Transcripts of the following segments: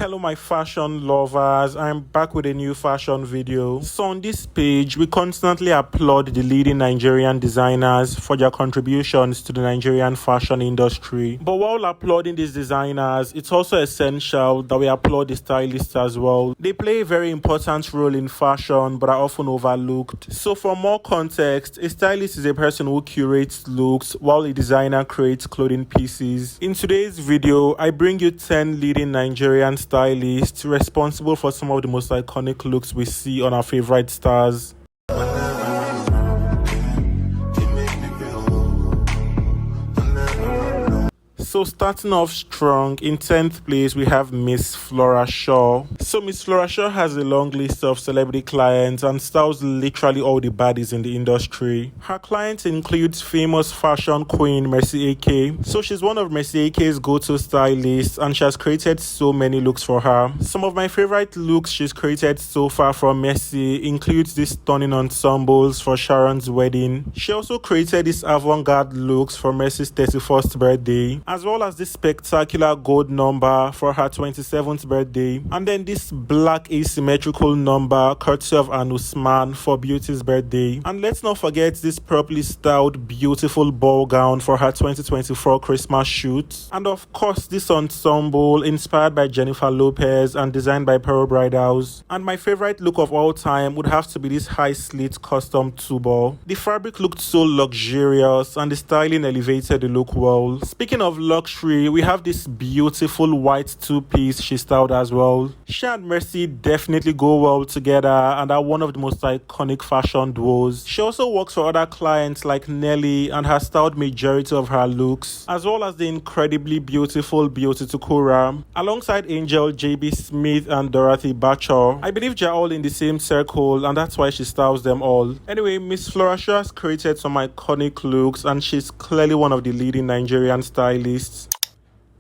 Hello my fashion lovers, I'm back with a new fashion video. So on this page, we constantly applaud the leading Nigerian designers for their contributions to the Nigerian fashion industry. But while applauding these designers, it's also essential that we applaud the stylists as well. They play a very important role in fashion but are often overlooked. So for more context, a stylist is a person who curates looks while a designer creates clothing pieces. In today's video, I bring you 10 leading Nigerian stylists responsible for some of the most iconic looks we see on our favorite stars. So starting off strong, in 10th place we have Miss Flora Shaw. So Miss Flora Shaw has a long list of celebrity clients and styles literally all the baddies in the industry. Her clients include famous fashion queen Mercy AK. So she's one of Mercy AK's go-to stylists and she has created so many looks for her. Some of my favorite looks she's created so far from Mercy includes these stunning ensembles for Sharon's wedding. She also created these avant-garde looks for Mercy's 31st birthday, as well as this spectacular gold number for her 27th birthday, and then this black asymmetrical number courtesy of An Usman for Beauty's birthday. And let's not forget this properly styled beautiful ball gown for her 2024 Christmas shoot, and of course this ensemble inspired by Jennifer Lopez and designed by Pearl Bridals. And my favorite look of all time would have to be this high slit custom tulle. The fabric looked so luxurious and the styling elevated the look well. Speaking of luxury, we have this beautiful white two-piece she styled as well. She and Mercy definitely go well together and are one of the most iconic fashion duos. She also works for other clients like Nelly and has styled majority of her looks, as well as the incredibly beautiful Beauty Tukura alongside Angel, JB Smith and Dorothy Batcher. I believe they're all in the same circle and that's why she styles them all. Anyway, Miss Flora Shaw has created some iconic looks and she's clearly one of the leading Nigerian stylists.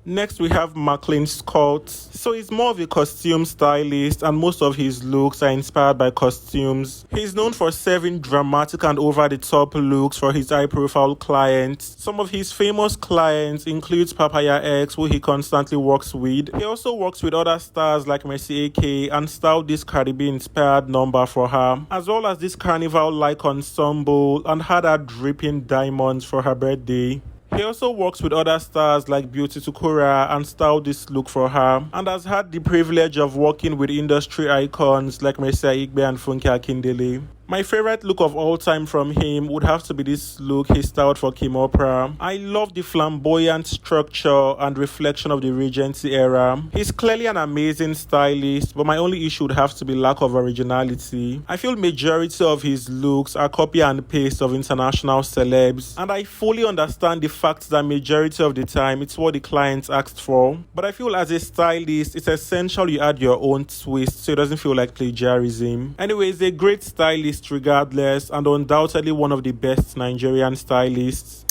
Next we have Mlin Scot. So he's more of a costume stylist and most of his looks are inspired by costumes. He's known for serving dramatic and over-the-top looks for his high-profile clients. Some of his famous clients include Papaya X, who he constantly works with. He also works with other stars like Mercy AK and styled this Caribbean-inspired number for her, as well as this carnival-like ensemble, and had her dripping diamonds for her birthday. He also works with other stars like Beauty Tukura and styled this look for her, and has had the privilege of working with industry icons like Mercy Igbe and Funke Akindele. My favorite look of all time from him would have to be this look he styled for Kim Opera. I love the flamboyant structure and reflection of the Regency era. He's clearly an amazing stylist, but my only issue would have to be lack of originality. I feel majority of his looks are copy and paste of international celebs, and I fully understand the fact that majority of the time it's what the clients asked for. But I feel as a stylist, it's essential you add your own twist so it doesn't feel like plagiarism. Anyways, a great stylist regardless, and undoubtedly one of the best Nigerian stylists.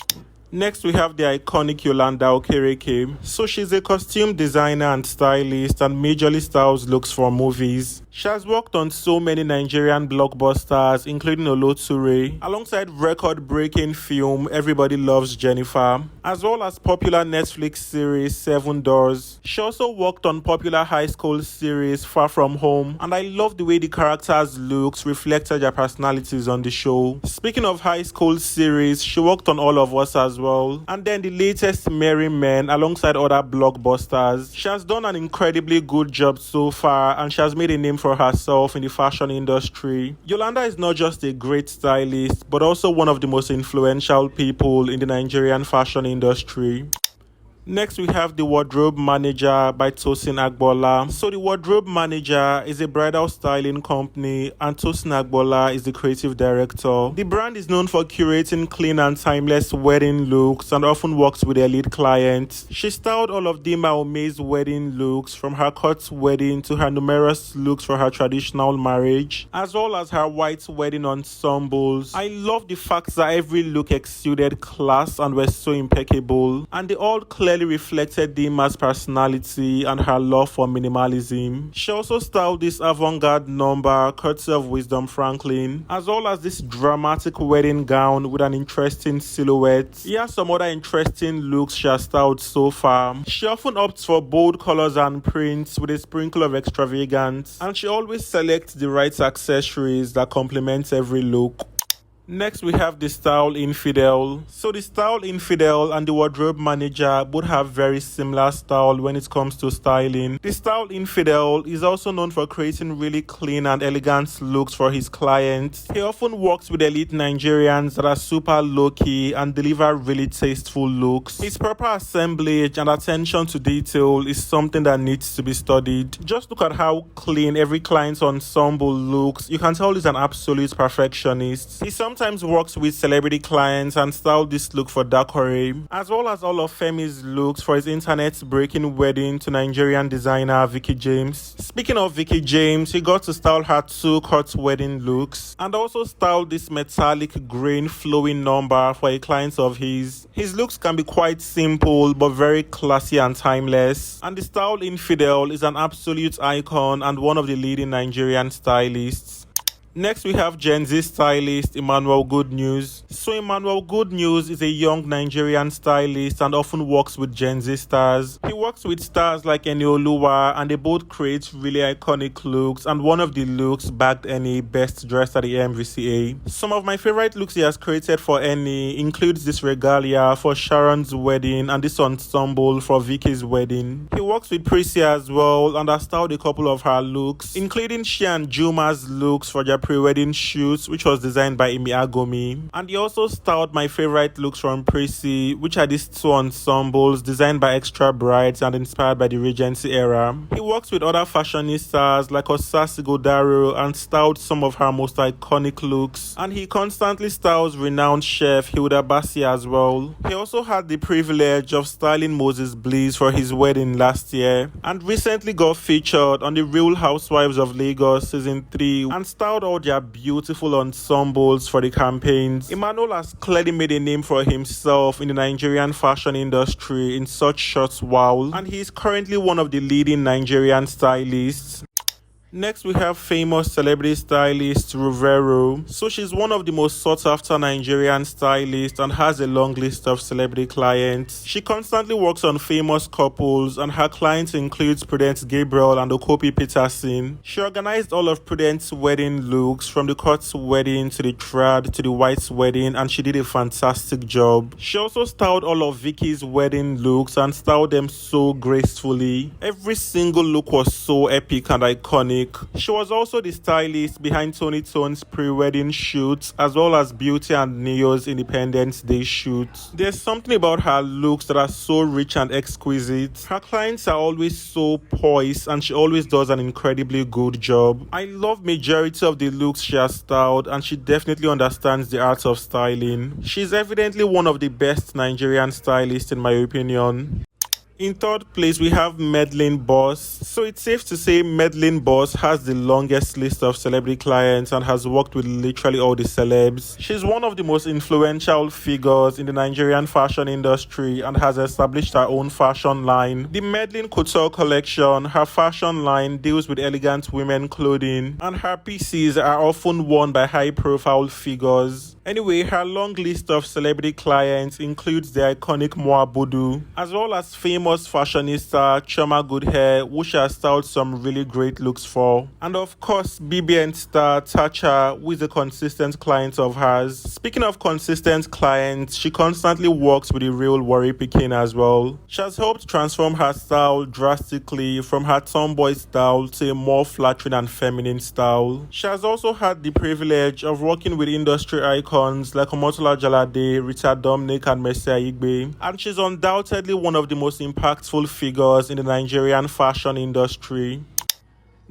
Next we have the iconic Yolanda Okereke. So she's a costume designer and stylist and majorly styles looks for movies. She has worked on so many Nigerian blockbusters including Oloture, alongside record-breaking film Everybody Loves Jennifer, as well as popular Netflix series 7 Doors. She also worked on popular high school series Far From Home, and I love the way the characters' looks reflected their personalities on the show. Speaking of high school series, she worked on All of Us as well, and then the latest Merry Men alongside other blockbusters. She has done an incredibly good job so far and she has made a name for herself in the fashion industry. Yolanda is not just a great stylist but also one of the most influential people in the Nigerian fashion industry. Next we have the Wardrobe Manager by Tosin Agbola. So the Wardrobe Manager is a bridal styling company and Tosin Agbola is the creative director. The brand is known for curating clean and timeless wedding looks and often works with elite clients. She styled all of Dima Ome's wedding looks, from her court wedding to her numerous looks for her traditional marriage, as well as her white wedding ensembles. I love the fact that every look exuded class and were so impeccable, and they all clearly clearly reflected Dima's personality and her love for minimalism. She also styled this avant-garde number courtesy of Wisdom Franklin, as well as this dramatic wedding gown with an interesting silhouette. Here are some other interesting looks she has styled so far. She often opts for bold colors and prints with a sprinkle of extravagance, and she always selects the right accessories that complement every look. Next, we have the style Infidel. So the style Infidel and the wardrobe manager both have very similar style when it comes to styling. The style Infidel is also known for creating really clean and elegant looks for his clients. He often works with elite Nigerians that are super low-key and deliver really tasteful looks. His proper assemblage and attention to detail is something that needs to be studied. Just look at how clean every client's ensemble looks. You can tell he's an absolute perfectionist. He sometimes works with celebrity clients and styled this look for Dakore, as well as all of Femi's looks for his internet-breaking wedding to Nigerian designer Vicky James. Speaking of Vicky James, he got to style her two cut wedding looks and also styled this metallic grain flowing number for a client of his. His looks can be quite simple but very classy and timeless, and the style Infidel is an absolute icon and one of the leading Nigerian stylists. Next, we have Gen Z stylist Emmanuel Good News. So Emmanuel Good News is a young Nigerian stylist and often works with Gen Z stars. He works with stars like Eniooluwa, and they both create really iconic looks, and one of the looks bagged Eni Best Dressed at the MVCA. Some of my favorite looks he has created for Eni includes this regalia for Sharon's wedding and this ensemble for Vicky's wedding. He works with Prissy as well and has styled a couple of her looks, including she and Juma's looks for their pre-wedding shoot, which was designed by Imi Agomi. And he also styled my favorite looks from Prissy, which are these two ensembles designed by extra brides and inspired by the Regency era. He works with other fashionistas like Osasi Godaro and styled some of her most iconic looks, and he constantly styles renowned chef Hilda Bassi as well. He also had the privilege of styling Moses Bliss for his wedding last year, and recently got featured on the Real Housewives of Lagos season 3 and styled all their beautiful ensembles for the campaigns. Emmanuel has clearly made a name for himself in the Nigerian fashion industry in such short while, and he is currently one of the leading Nigerian stylists. Next, we have famous celebrity stylist Ruvero. So she's one of the most sought after Nigerian stylists and has a long list of celebrity clients. She constantly works on famous couples, and her clients includes Prudence Gabriel and Okopi Peterson. She organized all of Prudence's wedding looks, from the Court's wedding to the trad to the White's wedding, and she did a fantastic job. She also styled all of Vicky's wedding looks and styled them so gracefully. Every single look was so epic and iconic. She was also the stylist behind Tony Tone's pre-wedding shoots, as well as Beauty and Neo's Independence Day shoots. There's something about her looks that are so rich and exquisite. Her clients are always so poised, and she always does an incredibly good job. I love majority of the looks she has styled, and she definitely understands the art of styling. She's evidently one of the best Nigerian stylists in my opinion. In third place, we have Medlin Boss. So it's safe to say Medlin Boss has the longest list of celebrity clients and has worked with literally all the celebs. She's one of the most influential figures in the Nigerian fashion industry and has established her own fashion line. The Medlin Couture collection, her fashion line, deals with elegant women clothing, and her pieces are often worn by high-profile figures. Anyway, her long list of celebrity clients includes the iconic Moa Bodu, as well as famous fashionista Chioma Goodhair, who she has styled some really great looks for. And of course, BBN star Tacha, who is a consistent client of hers. Speaking of consistent clients, she constantly works with the real Warri Pikin as well. She has helped transform her style drastically from her tomboy style to a more flattering and feminine style. She has also had the privilege of working with industry icons like Omotola Jalade, Richard Dominic, and Mercy Aigbe, and she's undoubtedly one of the most impactful figures in the Nigerian fashion industry.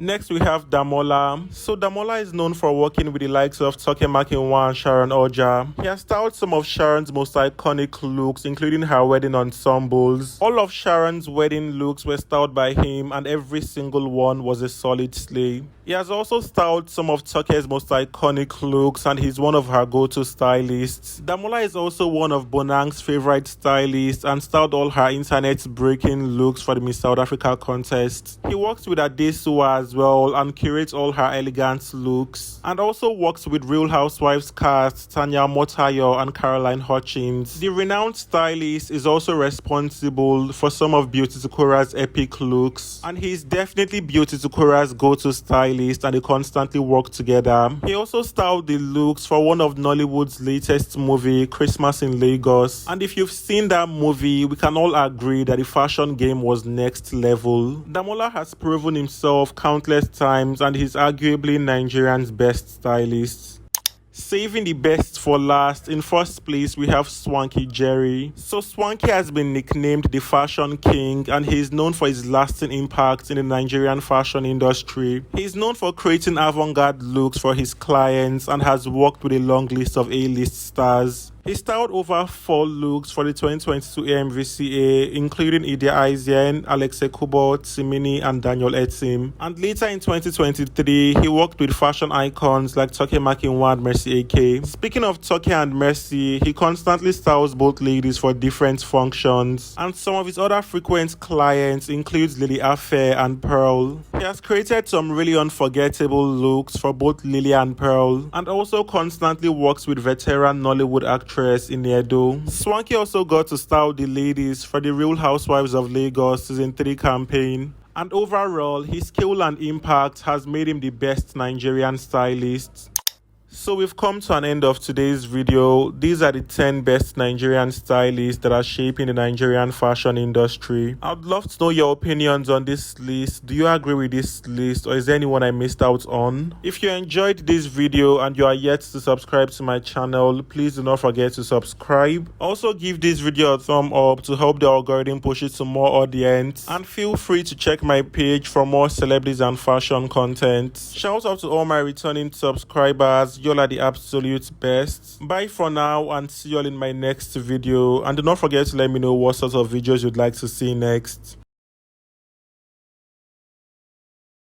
Next, we have Damola. So Damola is known for working with the likes of Toke Makinwa and Sharon Oja. He has styled some of Sharon's most iconic looks, including her wedding ensembles. All of Sharon's wedding looks were styled by him, and every single one was a solid slay. He has also styled some of Toke's most iconic looks, and he's one of her go-to stylists. Damola is also one of Bonang's favorite stylists and styled all her internet-breaking looks for the Miss South Africa contest. He works with Adesua as well and curates all her elegant looks, and also works with Real Housewives cast Tanya Motayo and Caroline Hutchins. The renowned stylist is also responsible for some of Beauty Tukora's epic looks, and he's definitely Beauty Tukora's go-to stylist, and they constantly work together. He also styled the looks for one of Nollywood's latest movie, Christmas in Lagos, and if you've seen that movie, we can all agree that the fashion game was next level. Damola has proven himself countless times, and he's arguably Nigerian's best stylist. Saving the best for last, in first place we have Swanky Jerry. So Swanky has been nicknamed the fashion king, and he is known for his lasting impact in the Nigerian fashion industry. He is known for creating avant-garde looks for his clients and has worked with a long list of A-list stars. He styled over 4 looks for the 2022 AMVCA, including Idia Aizen, Alexe Kubo, Tsimini, and Daniel Etim. And later in 2023, he worked with fashion icons like Toke Makinwa and Mercy AK. Speaking of Toke and Mercy, he constantly styles both ladies for different functions. And some of his other frequent clients include Lily Affair and Pearl. He has created some really unforgettable looks for both Lily and Pearl, and also constantly works with veteran Nollywood actors in Edo. Swanky also got to style the ladies for the Real Housewives of Lagos Season 3 campaign. And overall, his skill and impact has made him the best Nigerian stylist. So we've come to an end of today's video. These are the 10 best Nigerian stylists that are shaping the Nigerian fashion industry. I'd love to know your opinions on this list. Do you agree with this list, or is there anyone I missed out on? If you enjoyed this video and you are yet to subscribe to my channel, please do not forget to subscribe. Also give this video a thumb up to help the algorithm push it to more audience, and feel free to check my page for more celebrities and fashion content. Shout out to all my returning subscribers. Y'all are the absolute best. Bye for now, and see y'all in my next video. And do not forget to let me know what sort of videos you'd like to see next.